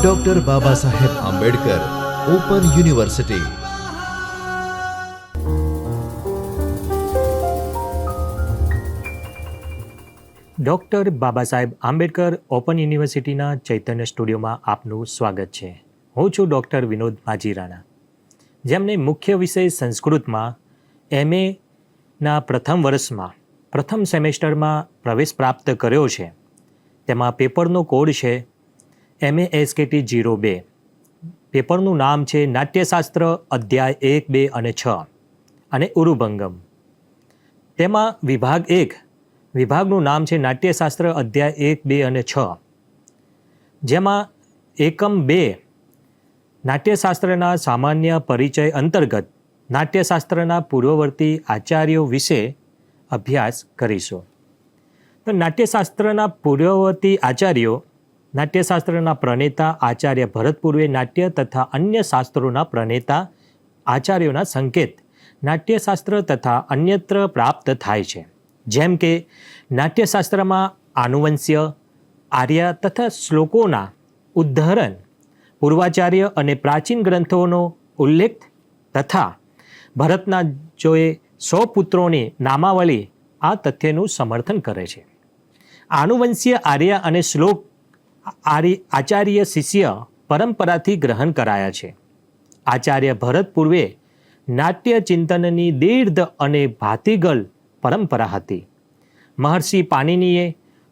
Doctor Baba Saheb Ambedkar open university. Doctor Baba Saheb Ambedkar open યુનિવર્સિટીના ચૈતન્ય સ્ટુડિયોમાં આપનું સ્વાગત છે. હું છું ડૉક્ટર વિનોદ માજીરાણા, જેમને મુખ્ય વિષય સંસ્કૃતમાં MA પ્રથમ વર્ષમાં પ્રથમ સેમેસ્ટરમાં પ્રવેશ પ્રાપ્ત કર્યો છે. તેમાં પેપરનો કોડ છે MASKT 02. પેપરનું નામ છે નાટ્યશાસ્ત્ર અધ્યાય 1, 2 અને 6 અને ઉરુભંગમ. તેમાં વિભાગનું નામ છે નાટ્યશાસ્ત્ર અધ્યાય 1, 2 અને 6, જેમાં એકમ 2 નાટ્યશાસ્ત્રના સામાન્ય પરિચય અંતર્ગત નાટ્યશાસ્ત્રના પૂર્વવર્તી આચાર્યો વિશે અભ્યાસ કરીશું. તો નાટ્યશાસ્ત્રના પૂર્વવર્તી આચાર્યો, નાટ્યશાસ્ત્રના પ્રણેતા આચાર્ય ભરત પૂર્વે નાટ્ય તથા અન્ય શાસ્ત્રોના પ્રણેતા આચાર્યોના સંકેત નાટ્યશાસ્ત્ર તથા અન્યત્ર પ્રાપ્ત થાય છે. જેમ કે નાટ્યશાસ્ત્રમાં આનુવંશ્ય, આર્ય તથા શ્લોકોના ઉદ્ધરણ, પૂર્વાચાર્ય અને પ્રાચીન ગ્રંથોનો ઉલ્લેખ તથા ભરતના જોએ 100 પુત્રોની નામાવલી આ તથ્યનું સમર્થન કરે છે. આનુવંશ્ય, આર્ય અને શ્લોક આચાર્ય શિષ્ય પરંપરાથી ગ્રહણ કરાયા છે. આચાર્ય ભરત પૂર્વે નાટ્ય ચિંતનની દીર્ઘ અને ભાતીગળ પરંપરા હતી. મહર્ષિ પાણિનીએ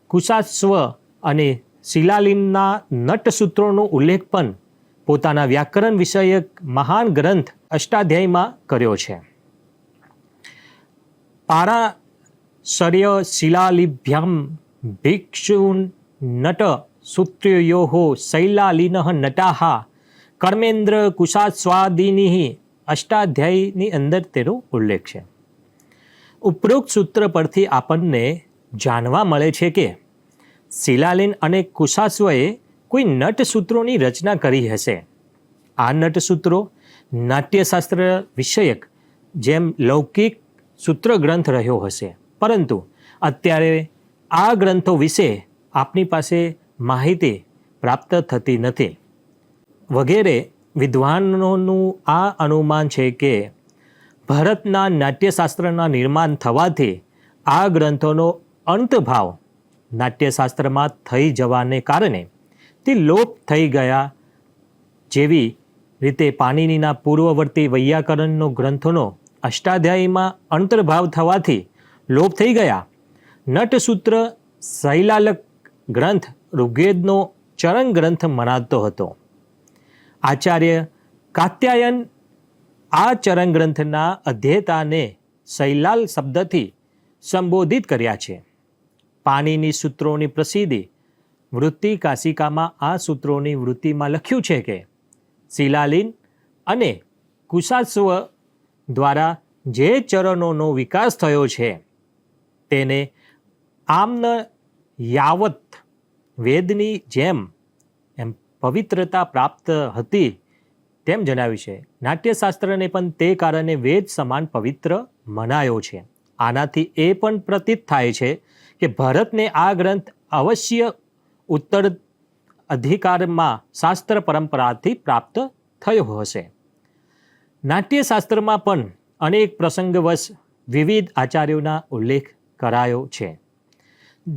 કુશાશ્વ અને શિલાલીનના નટસૂત્રોનો ઉલ્લેખ પણ પોતાના વ્યાકરણ વિષયક મહાન ગ્રંથ અષ્ટાધ્યાયીમાં કર્યો છે. પારાશર્ય શિલાલિભ્યામ ભિક્ષુન નટ સૂત્રયોઃ શૈલાલીનઃ નટાઃ કર્મેન્દ્ર કુશાસ્વાદિનીઃ અષ્ટાધ્યાયીની અંદર તેનો ઉલ્લેખ છે. ઉપરોક્ત સૂત્ર પરથી આપણને જાણવા મળે છે કે શિલાલીન અને કુશાશ્વએ કોઈ નટસૂત્રોની રચના કરી હશે. આ નટસૂત્રો નાટ્યશાસ્ત્ર વિષયક જેમ લૌકિક સૂત્ર ગ્રંથ રહ્યો હશે, પરંતુ અત્યારે આ ગ્રંથો વિશે આપની પાસે માહિતી પ્રાપ્ત થતી નથી. વગેરે વિદ્વાનોનું આ અનુમાન છે કે ભારતના નાટ્યશાસ્ત્રના નિર્માણ થવાથી આ ગ્રંથોનો અંતભાવ નાટ્યશાસ્ત્રમાં થઈ જવાને કારણે તે લોપ થઈ ગયા. જેવી રીતે પાણિનીના પૂર્વવર્તી વૈયાકરણનો ગ્રંથોનો અષ્ટાધ્યાયીમાં અંતર્ભાવ થવાથી લોપ થઈ ગયા. નટસૂત્ર શૈલાલક ગ્રંથ ઋગ્વેદનો ચરણ ગ્રંથ મનાતો હતો. આચાર્ય કાત્યાયન આ ચરણ ગ્રંથના અધ્યેતાને શૈલાલ શબ્દથી સંબોધિત કર્યા છે. પાણીની સૂત્રોની પ્રસિદ્ધિ વૃત્તિ કાશિકામાં આ સૂત્રોની વૃત્તિમાં લખ્યું છે કે શિલાલીન અને કુશાશ્વ દ્વારા જે ચરણોનો વિકાસ થયો છે તેને આમ્ન યાવત વેદની જેમ પવિત્રતા પ્રાપ્ત હતી તેમ જણાવ્યું છે. નાટ્યશાસ્ત્રને પણ તે કારણે વેદ સમાન પવિત્ર મનાયો છે. આનાથી એ પણ પ્રતીત થાય છે કે ભરતને આ ગ્રંથ અવશ્ય ઉત્તર અધિકારમાં શાસ્ત્ર પરંપરાથી પ્રાપ્ત થયો હશે. નાટ્યશાસ્ત્રમાં પણ અનેક પ્રસંગવશ વિવિધ આચાર્યોના ઉલ્લેખ કરાયો છે,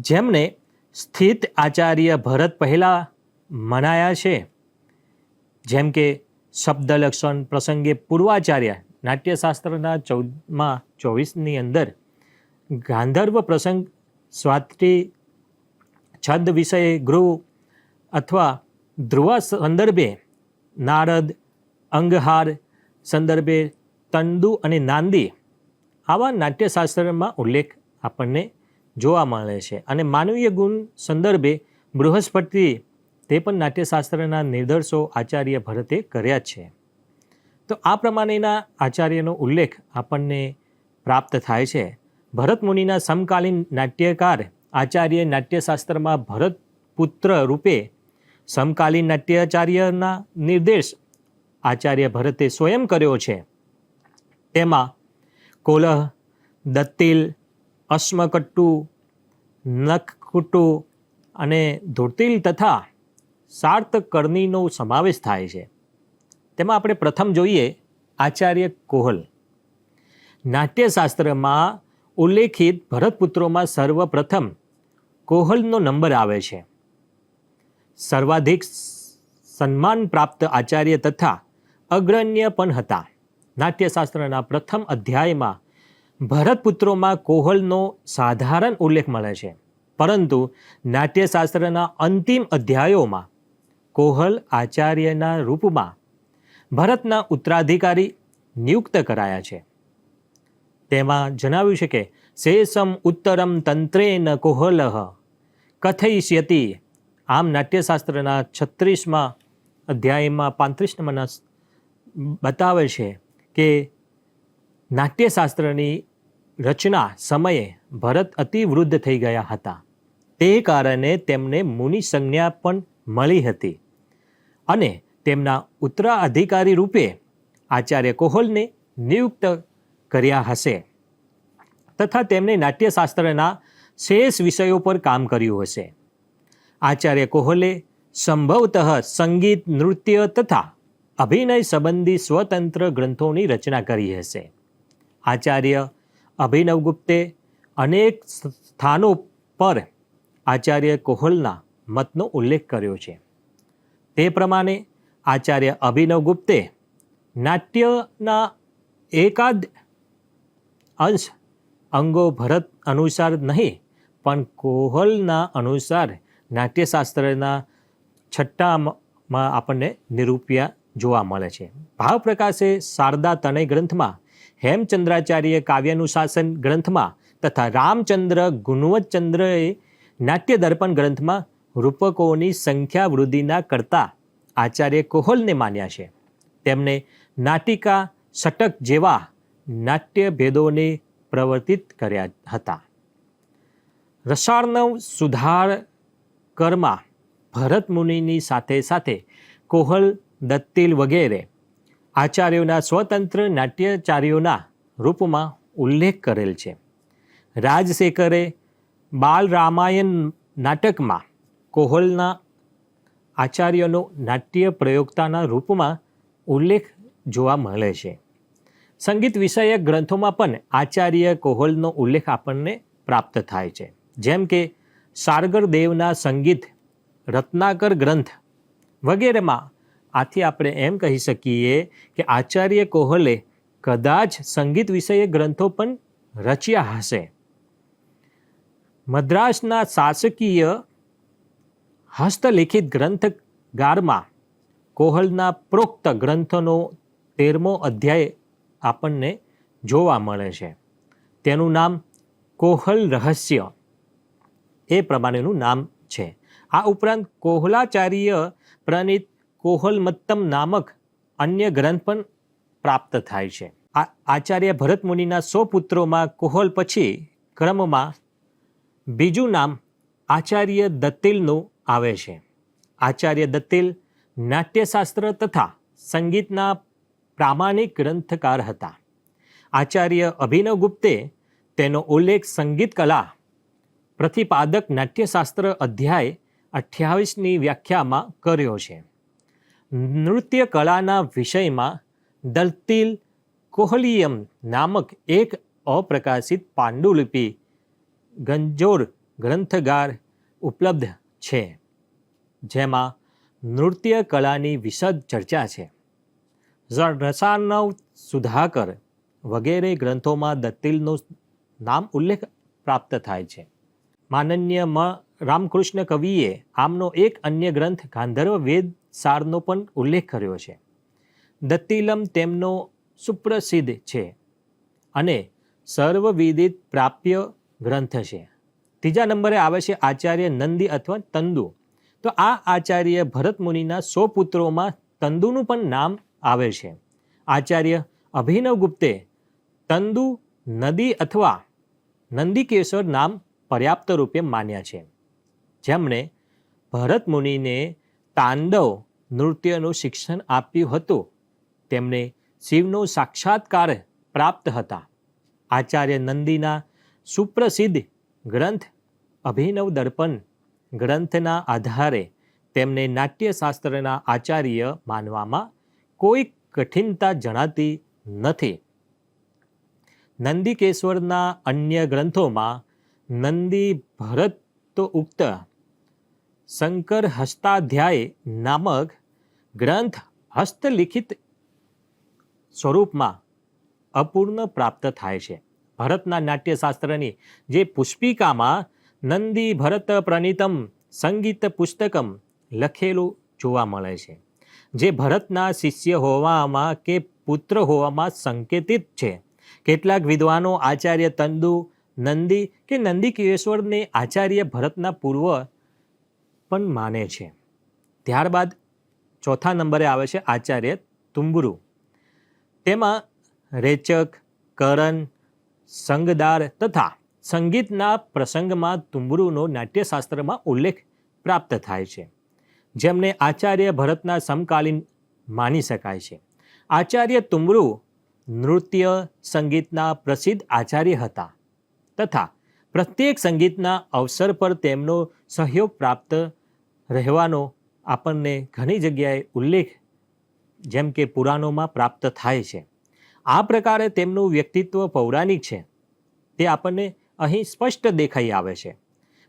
જેમને સ્થિત આચાર્ય ભરત પહેલાં મનાયા છે. જેમ કે શબ્દલક્ષણ પ્રસંગે પૂર્વાચાર્ય નાટ્યશાસ્ત્રના 24ની અંદર ગાંધર્વ પ્રસંગ સ્વાતિ છંદ વિષય ગૃહ અથવા ધ્રુવ સંદર્ભે નારદ, અંગહાર સંદર્ભે તંદુ અને નાંદી આવા નાટ્યશાસ્ત્રમાં ઉલ્લેખ આપણને જોવા મળે છે. અને માનવીય ગુણ સંદર્ભે બૃહસ્પતિ તે પણ નાટ્યશાસ્ત્રના નિદર્શો આચાર્ય ભરતે કર્યા જ છે. તો આ પ્રમાણેના આચાર્યનો ઉલ્લેખ આપણને પ્રાપ્ત થાય છે. ભરત મુનિના સમકાલીન નાટ્યકાર આચાર્ય નાટ્યશાસ્ત્રમાં ભરત પુત્ર રૂપે સમકાલીન નાટ્યાચાર્યના નિર્દેશ આચાર્ય ભરતે સ્વયં કર્યો છે. તેમાં કોલહ, દત્તિલ, અશ્મકટ્ટુ, નખકુટ્ટુ અને ધોતિલ તથા સાર્તકર્ણીનો સમાવેશ થાય છે. તેમાં આપણે પ્રથમ જોઈએ આચાર્ય કોહલ. નાટ્યશાસ્ત્રમાં ઉલ્લેખિત ભરતપુત્રોમાં સર્વપ્રથમ કોહલનો નંબર આવે છે. સર્વાધિક સન્માન પ્રાપ્ત આચાર્ય તથા અગ્રણ્ય પણ હતા. નાટ્યશાસ્ત્રના પ્રથમ અધ્યાયમાં ભરતપુત્રોમાં કોહલનો સાધારણ ઉલ્લેખ મળે છે, પરંતુ નાટ્યશાસ્ત્રના અંતિમ અધ્યાયોમાં કોહલ આચાર્યના રૂપમાં ભરતના ઉત્તરાધિકારી નિયુક્ત કરાયા છે. તેમાં જણાવ્યું છે કે શેષમ ઉત્તરમ તંત્રેન કોહલ કથયિષ્યતિ. આમ નાટ્યશાસ્ત્રના 36મા અધ્યાયમાં 35 નંબરના બતાવે છે કે નાટ્યશાસ્ત્રની રચના સમયે ભરત અતિ વૃદ્ધ થઈ ગયા હતા. તે કારણે તેમને મુનિ સંજ્ઞા પણ મળી હતી અને તેમના ઉત્તરાધિકારી રૂપે આચાર્ય કોહલને નિયુક્ત કર્યા હશે તથા તેમણે નાટ્યશાસ્ત્રના શેષ વિષયો પર કામ કર્યું હશે. આચાર્ય કોહલે સંભવતઃ સંગીત, નૃત્ય તથા અભિનય સંબંધી સ્વતંત્ર ગ્રંથોની રચના કરી હશે. આચાર્ય અભિનવગુપ્તે અનેક સ્થાનો પર આચાર્ય કોહલના મતનો ઉલ્લેખ કર્યો છે. તે પ્રમાણે આચાર્ય અભિનવગુપ્તે નાટ્યના એકાદ અંશ અંગો ભરત અનુસાર નહીં પણ કોહલના અનુસાર નાટ્યશાસ્ત્રના છઠ્ઠામાં આપણને નિરૂપ્યા જોવા મળે છે. ભાવપ્રકાશે શારદા તનય ગ્રંથમાં, હેમચંદ્રાચાર્ય કાવ્યાનુશાસન ગ્રંથમાં તથા રામચંદ્ર ગુણવતચંદ્રએ નાટ્ય દર્પણ ગ્રંથમાં રૂપકોની સંખ્યા વૃદ્ધિના કરતા આચાર્ય કોહલને માન્યા છે. તેમણે નાટિકા, ષટક જેવા નાટ્ય ભેદોને પ્રવર્તિત કર્યા હતા. રસાર્ણવ સુધાકરમાં ભરત મુનિની સાથે સાથે કોહલ, દત્તિલ વગેરે આચાર્યોના સ્વતંત્ર નાટ્યાચાર્યોના રૂપમાં ઉલ્લેખ કરેલ છે. રાજશેખરે બાલ રામાયણ નાટકમાં કોહલના આચાર્યનો નાટ્ય પ્રયોક્તાના રૂપમાં ઉલ્લેખ જોવા મળે છે. સંગીત વિષયક ગ્રંથોમાં પણ આચાર્ય કોહલનો ઉલ્લેખ આપણને પ્રાપ્ત થાય છે. જેમ કે સારગર દેવના સંગીત રત્નાકર ગ્રંથ વગેરેમાં. આથી આપણે એમ કહી શકીએ કે આચાર્ય કોહલે કદાચ સંગીત વિષયક ગ્રંથો પણ રચ્યા હશે. મદ્રાસના શાસકીય હસ્તલિખિત ગ્રંથગારમાં કોહલના પ્રોક્ત ગ્રંથનો 13મો અધ્યાય આપણને જોવા મળે છે. તેનું નામ કોહલ રહસ્ય એ પ્રમાણેનું નામ છે. આ ઉપરાંત કોહલાચાર્ય પ્રણિત કોહલમત્તમ નામક અન્ય ગ્રંથ પણ પ્રાપ્ત થાય છે. આચાર્ય ભરત મુનિના 100 પુત્રોમાં કોહલ પછી ક્રમમાં બીજું નામ આચાર્ય દત્તિલનું આવે છે. આચાર્ય દત્તિલ નાટ્યશાસ્ત્ર તથા સંગીતના પ્રામાણિક ગ્રંથકાર હતા. આચાર્ય અભિનવગુપ્તે તેનો ઉલ્લેખ સંગીત કલા પ્રતિપાદક નાટ્યશાસ્ત્ર અધ્યાય 28ની વ્યાખ્યામાં કર્યો છે. નૃત્ય કલાના વિષયમાં દત્તિલ કોહલિયમ નામક એક અપ્રકાશિત પાંડુલિપિ ગંજોર ગ્રંથગાર ઉપલબ્ધ છે, જેમાં નૃત્ય કલાની વિશદ ચર્ચા છે. રસાર્ણવ, સુધાકર વગેરે ગ્રંથોમાં દત્તિલનો નામ ઉલ્લેખ પ્રાપ્ત થાય છે. માનન્ય રામકૃષ્ણ કવિએ આમનો એક અન્ય ગ્રંથ ગાંધર્વ વેદ સારનો પણ ઉલ્લેખ કર્યો છે. દત્તિલમ તેમનો સુપ્રસિદ્ધ છે અને સર્વવિદિત પ્રાપ્ય ગ્રંથ છે. ત્રીજા નંબરે આવે છે આચાર્ય નંદી અથવા તંદુ. તો આ આચાર્ય ભરત મુનિના 100 પુત્રોમાં તંદુનું પણ નામ આવે છે. આચાર્ય અભિનવગુપ્તે તંદુ, નદી અથવા નંદિકેશ્વર નામ પર્યાપ્ત રૂપે માન્યા છે. જેમણે ભરત મુનિને તાંડવ નૃત્યનું શિક્ષણ આપ્યું હતું. તેમને શિવનો સાક્ષાત્કાર પ્રાપ્ત હતા. આચાર્ય નંદીના સુપ્રસિદ્ધ ગ્રંથ અભિનવ દર્પણ ગ્રંથના આધારે તેમને નાટ્યશાસ્ત્રના આચાર્ય માનવામાં કોઈ કઠિનતા જણાતી નથી. નંદિકેશ્વરના અન્ય ગ્રંથોમાં નંદી ભરત ઉક્ત શંકર હસ્તાધ્યાય નામક ગ્રંથ હસ્તલિખિત સ્વરૂપમાં અપૂર્ણ પ્રાપ્ત થાય છે. ભરતના નાટ્યશાસ્ત્રની જે પુષ્પિકામાં નંદી ભરત પ્રણીતમ સંગીત પુસ્તકમ લખેલું જોવા મળે છે, જે ભરતના શિષ્ય હોવામાં કે પુત્ર હોવામાં સંકેતિત છે. કેટલાક વિદ્વાનો આચાર્ય તંદુ નંદી કે નંદિકેશ્વરને આચાર્ય ભરતના પૂર્વ પણ માને છે. ત્યારબાદ ચોથા નંબરે આવે છે આચાર્ય તુંબરુ. તેમાં રેચક, કરણ, સંગદાર તથા સંગીતના પ્રસંગમાં તુંબરુનો નાટ્યશાસ્ત્રમાં ઉલ્લેખ પ્રાપ્ત થાય છે, જેમને આચાર્ય ભરતના સમકાલીન માની શકાય છે. આચાર્ય તુંબરુ નૃત્ય સંગીતના પ્રસિદ્ધ આચાર્ય હતા તથા પ્રત્યેક સંગીતના અવસર પર તેમનો સહયોગ પ્રાપ્ત રહેવાનો આપણને ઘણી જગ્યાએ ઉલ્લેખ જેમ કે પુરાણોમાં પ્રાપ્ત થાય છે. આ પ્રકારે તેમનું વ્યક્તિત્વ પૌરાણિક છે તે આપણને અહીં સ્પષ્ટ દેખાઈ આવે છે,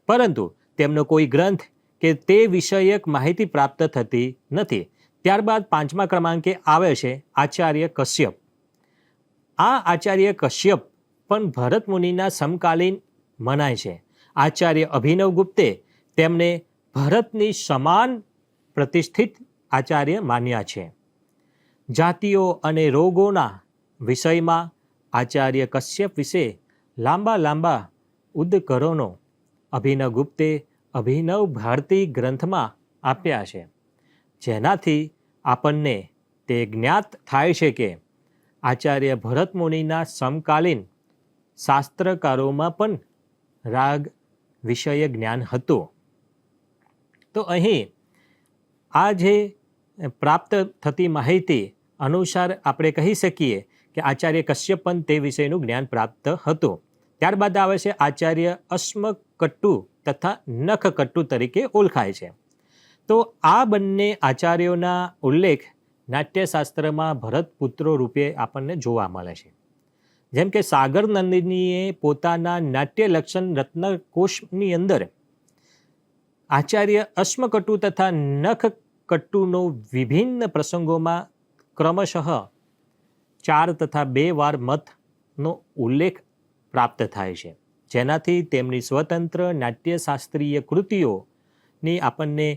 પરંતુ તેમનો કોઈ ગ્રંથ કે તે વિષયક માહિતી પ્રાપ્ત થતી નથી. ત્યારબાદ પાંચમા ક્રમાંકે આવે છે આચાર્ય કશ્યપ. આ આચાર્ય કશ્યપ પણ ભરત મુનિના સમકાલીન મનાય છે. આચાર્ય અભિનવ ગુપ્તે તેમને ભરતની સમાન પ્રતિષ્ઠિત આચાર્ય માન્યા છે. જાતિઓ અને રોગોના વિષયમાં આચાર્ય કશ્યપ વિશે લાંબા ઉદ્કરણો અભિનવ ગુપ્તે અભિનવ ભારતી ગ્રંથમાં આપ્યા છે, જેનાથી આપણને તે જ્ઞાત થાય છે કે આચાર્ય ભરત મુનિના સમકાલીન શાસ્ત્રકારોમાં પણ રાગ વિષય જ્ઞાન હતું. તો અહીં આ જે પ્રાપ્ત થતી માહિતી અનુસાર આપણે કહી શકીએ કે આચાર્ય કશ્યપ પણ તે વિષયનું જ્ઞાન પ્રાપ્ત હતું. ત્યારબાદ આવે છે આચાર્ય અશ્મકટ્ટુ તથા નખકટ્ટુ તરીકે ઓળખાય છે. તો આ બંને આચાર્યોના ઉલ્લેખ નાટ્યશાસ્ત્રમાં ભરત પુત્રો રૂપે આપણને જોવા મળે છે. જેમ કે સાગર નંદિનીએ પોતાના નાટ્ય લક્ષણ રત્નકોશની અંદર આચાર્ય અશ્મકટ્ટુ તથા નખકટ્ટુનો વિભિન્ન પ્રસંગોમાં ક્રમશઃ 4 તથા 2 વાર મતનો ઉલ્લેખ પ્રાપ્ત થાય છે, જેનાથી તેમની સ્વતંત્ર નાટ્યશાસ્ત્રીય કૃતિઓની આપણને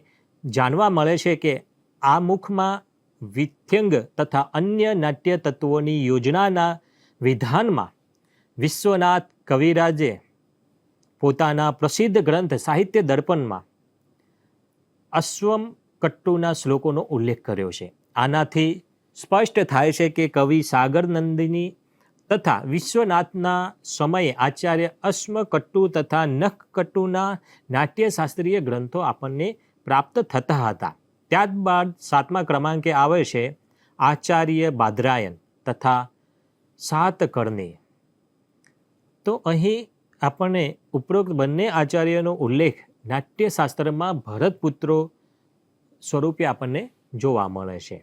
જાણવા મળે છે કે આ મુખમાં વિથ્યંગ તથા અન્ય નાટ્ય તત્વોની યોજનાના વિધાનમાં વિશ્વનાથ કવિરાજે પોતાના પ્રસિદ્ધ ગ્રંથ સાહિત્ય દર્પણમાં અશ્વમકટ્ટુના શ્લોકોનો ઉલ્લેખ કર્યો છે. આનાથી સ્પષ્ટ થાય છે કે કવિ સાગર નંદિની તથા વિશ્વનાથના સમયે આચાર્ય અશ્મકટ્ટુ તથા નખકટ્ટુના નાટ્યશાસ્ત્રીય ગ્રંથો આપણને પ્રાપ્ત થતા હતા. ત્યારબાદ 7મા ક્રમાંકે આવે છે આચાર્ય બાદરાયણ તથા સાતકર્ણી. તો અહીં આપણને ઉપરોક્ત બંને આચાર્યનો ઉલ્લેખ નાટ્યશાસ્ત્રમાં ભરતપુત્રો સ્વરૂપે આપણને જોવા મળે છે.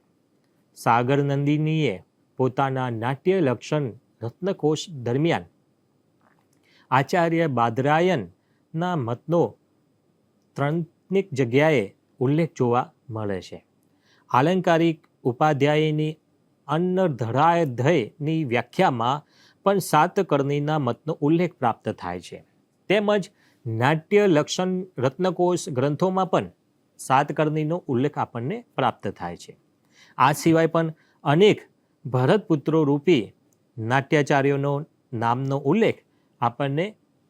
સાગર નંદિનીએ પોતાના નાટ્ય લક્ષણ રત્નકોશ દરમિયાન આચાર્ય બાદરાયણના મતનો 3 જગ્યાએ ઉલ્લેખ જોવા મળે છે. આલંકારિક ઉપાધ્યાયની અન્નધરાધયની વ્યાખ્યામાં પણ સાતકર્ણીના મતનો ઉલ્લેખ પ્રાપ્ત થાય છે. તેમજ નાટ્ય લક્ષણ રત્નકોશ ગ્રંથોમાં પણ સાતકર્ણીનો ઉલ્લેખ આપણને પ્રાપ્ત થાય છે. આ સિવાય પણ અનેક ભરતપુત્રો રૂપી નાટ્યાચાર્યોનો નામનો ઉલ્લેખ આપણને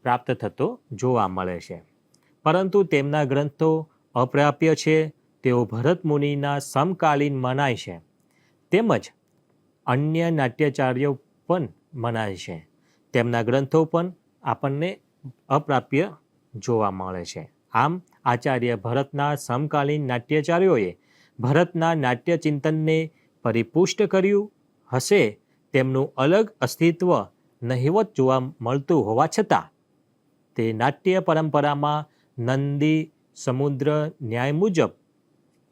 પ્રાપ્ત થતો જોવા મળે છે, પરંતુ તેમના ગ્રંથો અપ્રાપ્ય છે. તેઓ ભરત મુનિના સમકાલીન મનાય છે, તેમજ અન્ય નાટ્યાચાર્યો પણ મનાય છે. તેમના ગ્રંથો પણ આપણને અપ્રાપ્ય જોવા મળે છે. આમ આચાર્ય ભરતના સમકાલીન નાટ્યાચાર્યોએ ભરતના નાટ્યચિંતનને પરિપુષ્ટ કર્યું હશે. તેમનું અલગ અસ્તિત્વ નહિવત જોવા મળતું હોવા છતાં તે નાટ્ય પરંપરામાં નંદી સમુદ્ર ન્યાય મુજબ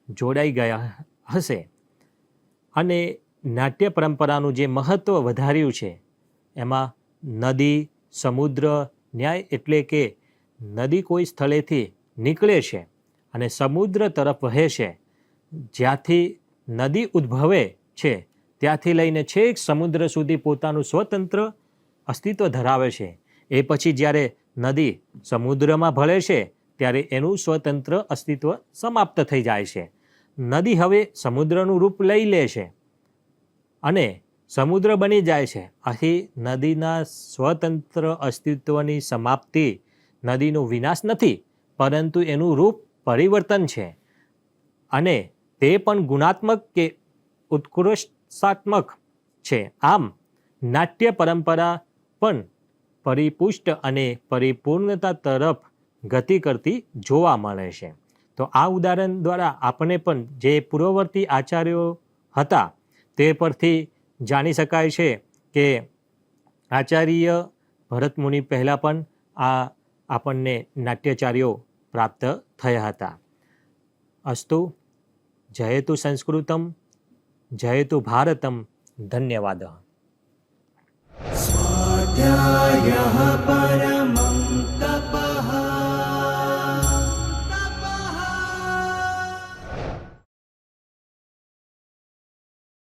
જોડાઈ ગયા હશે અને નાટ્ય પરંપરાનું જે મહત્ત્વ વધાર્યું છે એમાં નદી, સમુદ્ર, ન્યાય એટલે કે નદી કોઈ સ્થળેથી નીકળે છે અને સમુદ્ર તરફ વહે છે. જ્યાંથી નદી ઉદ્ભવે છે ત્યાંથી લઈને છેક સમુદ્ર સુધી પોતાનું સ્વતંત્ર અસ્તિત્વ ધરાવે છે. એ પછી જ્યારે નદી સમુદ્રમાં ભળે છે ત્યારે એનું સ્વતંત્ર અસ્તિત્વ સમાપ્ત થઈ જાય છે. નદી હવે સમુદ્રનું રૂપ લઈ લે છે અને સમુદ્ર બની જાય છે. આથી નદીના સ્વતંત્ર અસ્તિત્વની સમાપ્તિ નદીનો વિનાશ નથી, પરંતુ એનું રૂપ પરિવર્તન છે અને તે પણ ગુણાત્મક કે ઉત્કૃષ્ટાત્મક છે. આમ નાટ્ય પરંપરા પણ પરિપુષ્ટ અને પરિપૂર્ણતા તરફ ગતિ કરતી જોવા મળે છે. તો આ ઉદાહરણ દ્વારા આપણે પણ જે પૂર્વવર્તી આચાર્યો હતા તે પરથી જાણી શકાય છે કે આચાર્ય ભરતમુનિ પહેલાં પણ આપણને નાટ્યાચાર્યો પ્રાપ્ત થયા હતા. અસ્તુ જયતુ સંસ્કૃતમ, જયતુ ભારતમ. ધન્યવાદ. स्वाध्यायः